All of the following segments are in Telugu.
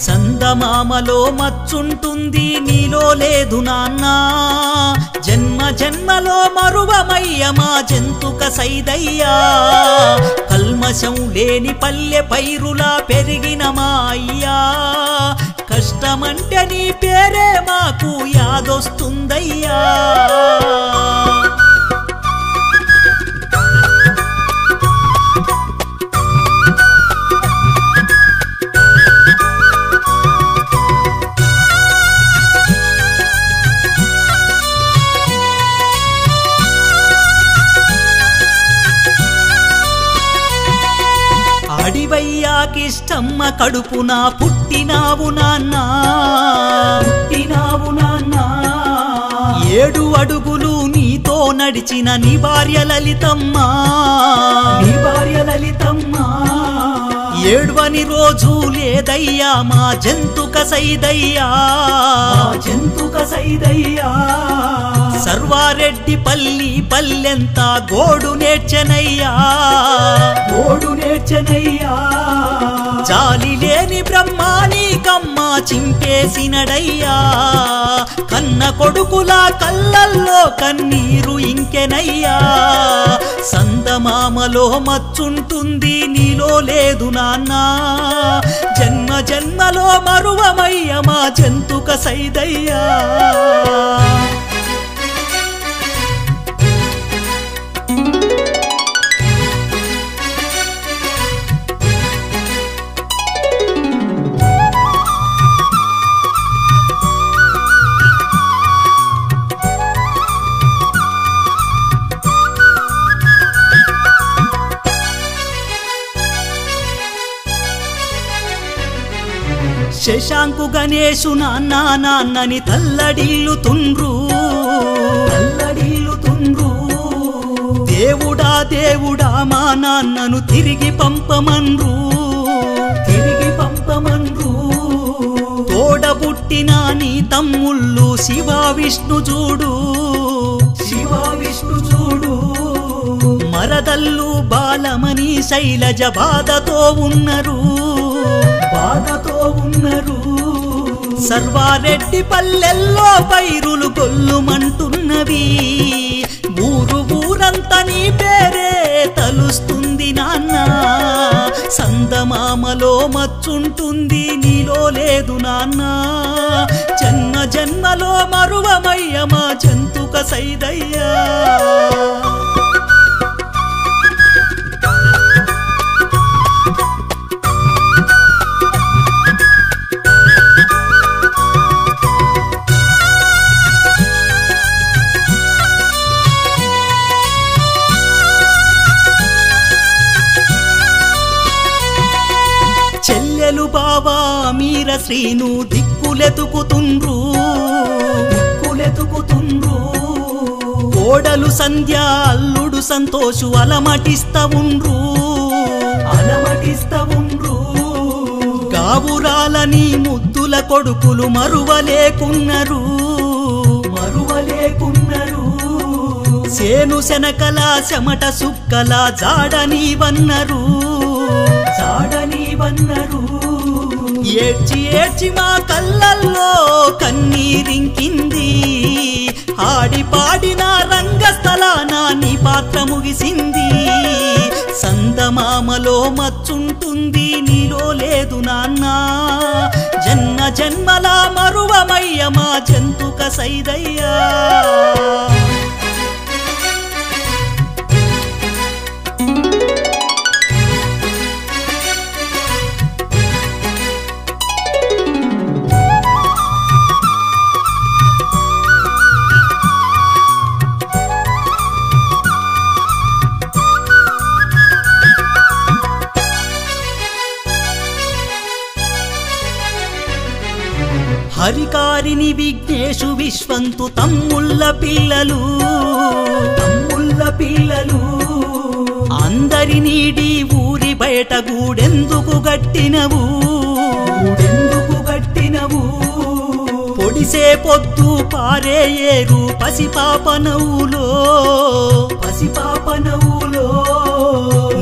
సందమామలో మచ్చుంటుంది నీలో లేదు నాన్నా జన్మ జన్మలో మరువమయ్య మా జంతుక సైదయ్యా కల్మషం లేని పల్లె పైరులా పెరిగిన మా అయ్యా కష్టమంటే నీ పేరే మాకు యాదొస్తుందయ్యా అడివయ్యాకిష్టమ్మ కడుపున పుట్టినావు నాన్నా 7 అడుగులు నీతో నడిచిన నీ భార్య లలితమ్మ ఏడ్వని రోజు లేదయ్యా మా జంతుక సైదయ్యా సర్వారెడ్డి పల్లి పల్లెంతా గోడు నేర్చనయ్యా జాలి లేని బ్రహ్మానీకమ్మ చింపేసినడయ్యా కన్న కొడుకుల కళ్ళల్లో కన్నీరు ఇంకెనయ్యా సందమామలో మచ్చుంటుంది నీలో లేదు నాన్నా జన్మ జన్మలో మరువమయ్య మా జంతుక సైదయ్యా శశాంకు గణేశు నాన్నని తల్లడిల్లుతుండ్రు దేవుడా మా నాన్నను తిరిగి పంపమన్రు తోడబుట్టిన నీ తమ్ముళ్ళు శివ విష్ణు చూడు మరదల్లు బాలమని శైలజ బాధతో ఉన్నారు సర్వారెడ్డి పల్లెల్లో పైరులు గొల్లుమంటున్నవి ఊరంతా నీ పేరే తలుస్తుంది నాన్న సందమామలో మచ్చుంటుంది నీలో లేదు నాన్న జన్మ జన్మలో మరువమయ్య మా జంతుక సైదయ్యా చెల్లెలు బావా మీర శ్రీను దిక్కులెతుకుతుండ్రు కోడలు సంధ్య అల్లుడు సంతోషు అలమటిస్తా ఉండ్రు కావురాలని ముద్దుల కొడుకులు మరువలేకున్నారు సేను శనకల చెమట సుక్కల జాడని వన్నరు ఏడ్చి మా కళ్ళల్లో కన్నీరింకింది ఆడి పాడిన రంగస్థలాన నీ పాత్ర ముగిసింది సందమామలో మచ్చుంటుంది నీలో లేదు నాన్నా జన్మ జన్మల మరువమయ్య మా జంతుక సైదయ్యా హరికారిని విఘ్నేశు విశ్వంతు తమ్ముళ్ళ పిల్లలు అందరి నీడి ఊరి బయట గూడెందుకు గట్టినవు పొడిసే పొద్దు పారే ఏరు పసిపాప నవ్వులో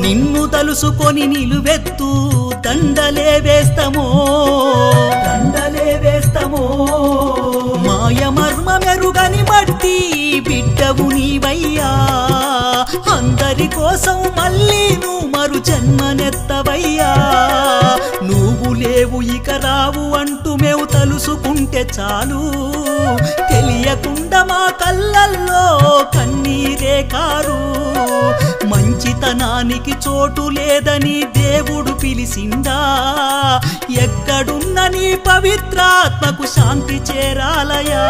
నిన్ను తలుసుకొని నిలువెత్తు దండలే వేస్తమో మాయ మర్మమెరుగని మట్టి బిడ్డవు నీవయ్యా అందరి కోసం మళ్ళీ నువ్వు మరు జన్మనెత్తవయ్యా నువ్వు లేవు ఇక రావు అంటూ మేము తలుసుకుంటే చాలు తెలియకుండా మా కళ్ళల్లో కన్నీరే కారు మంచితనానికి చోటు లేదని దేవుడు పిలిసిందా ఎక్కడున్న నీ పవిత్రాత్మకు శాంతి చేరాలయా